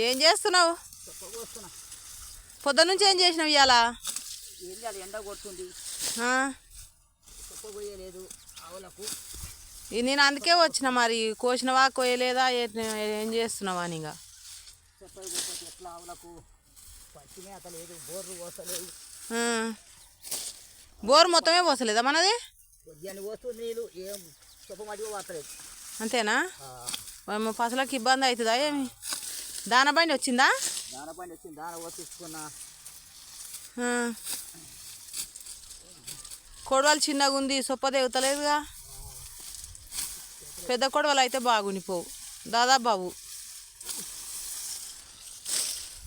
ఏం చేస్తున్నావు? పొద్దు నుంచి ఏం చేసినావు ఇవాళ? ఎండ కొడుతుంది, పోయలేదు ఆవులకు. నేను అందుకే వచ్చిన. మరి కోసినవా కోయలేదా ఏం చేస్తున్నావా అని? ఇక ఎట్లా ఆవులకు పచ్చి మేత లేదు, బోర్లు పోసలేదు. బోర్ మొత్తమే పోసలేదా మనది? కొద్దిగా పోస్తుంది నీళ్ళు, ఏం చెప్పమడిగా పోతలేదు. అంతేనా? పసలకు ఇబ్బంది అవుతుందా ఏమి? దాన బండి వచ్చిందా? దాన బండి వచ్చింది, దాన పోసుకున్నా. కొడవలు చిన్నగా ఉంది, సొప్ప తెగుతలేదుగా. పెద్ద కొడవలు అయితే బాగుండిపోవు దాదాపు బాబు.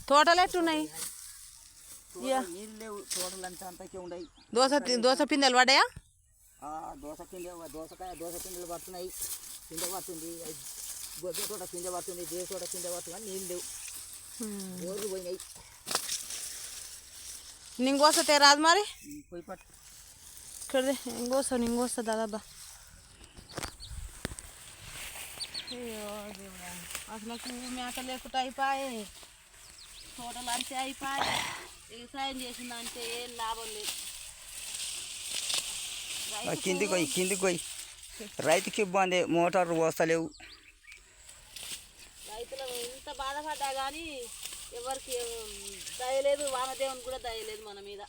తోటలు ఎట్టున్నాయి? నీళ్ళు లేవు, తోటలు అంతా అంతకే ఉన్నాయి. దోస పిందెలు పడ్డాయా? దోస పిందెలు పడుతున్నాయి. పిందె పడుతుంది, గొడ్డ తోట పిందె పడుతుంది, దేశ తోట పిందె పడుతుంది. కానీ నీళ్ళు లేవు, బోర్లు పోయినాయి. నింగోస్తే రాదు మరి? పోయి పట్టు ఇక్కడదే నింగోస్తా దాదాబా. అసలు మేత లేకుండా అయిపోయాయి, తోటలు అంతే అయిపోయాయి. వ్యవసాయం చేసిందంటే ఏం లాభం లేదు. కిందికి పోయి రైతుకి ఇబ్బంది, మోటార్లు పోస్తలేవు. రైతులు ఇంత బాధపడ్డా కానీ ఎవరికి దయలేదు, వానదేవుని కూడా దయలేదు మన మీద.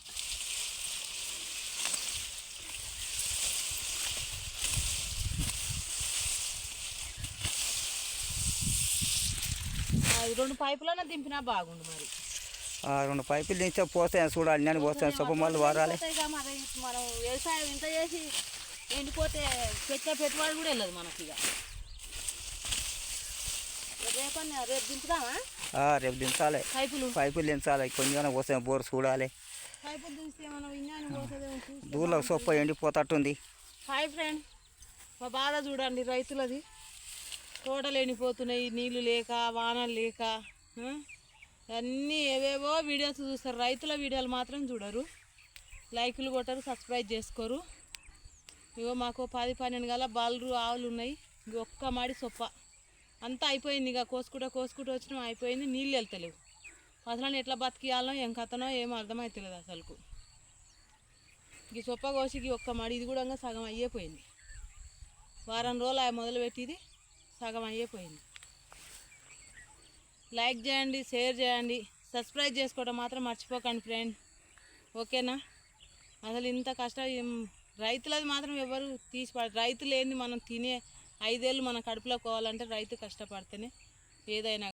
రెండు పైపులన్నా దింపినా బాగుండు. మరి 2 పైపులు దించే పోతాయి, చూడాలి. నేను పోస్తాను, సొప్ప మళ్ళీ వారాలి. మరి మనం వ్యవసాయం ఇంత చేసి ఎండిపోతే పెట్టే పెట్టుబడి కూడా వెళ్ళదు మనకి. ఇక రేపు దింపుదామా? రేపు దించాలి, పైపులు దించాలి. కొంచెం పోస్తాయి, బోర్ చూడాలి. పైపులు దించితే మనం విన్నాను పోతుంది. దూరంలో సొప్ప ఎండిపోతట్టుంది. హాయ్ ఫ్రెండ్, మా బాధ చూడండి రైతులది. తోటలు ఎండిపోతున్నాయి, నీళ్ళు లేక, వానలు లేక. అన్నీ ఏవేవో వీడియోస్ చూస్తారు, రైతుల వీడియోలు మాత్రం చూడరు. లైకులు కొట్టరు, సబ్స్క్రైబ్ చేసుకోరు. ఇగో మాకు 10-12 గల బాలురు ఆవులు ఉన్నాయి. ఇక ఒక్క మాడి సొప్ప అంతా అయిపోయింది. ఇక కోసుకుంటూ వచ్చినాం, అయిపోయింది. నీళ్ళు వెళ్తలేవు. అసలు ఎట్లా బతికియాలనో ఏం కథనో ఏం అర్థమవుతలేదు అసలుకు. ఈ సొప్ప కోసికి ఒక్క మాడి, ఇది కూడా సగం అయ్యేపోయింది. వారం రోజులు మొదలుపెట్టిది సగం అయ్యేపోయింది. లైక్ చేయండి, షేర్ చేయండి, సబ్స్క్రైబ్ చేసుకోవడం మాత్రం మర్చిపోకండి ఫ్రెండ్. ఓకేనా? అసలు ఇంత కష్టం రైతులది మాత్రం ఎవరు రైతు లేని మనం తినే 5 ఏళ్ళు మన కడుపులో పోవాలంటే రైతు కష్టపడితేనే ఏదైనా.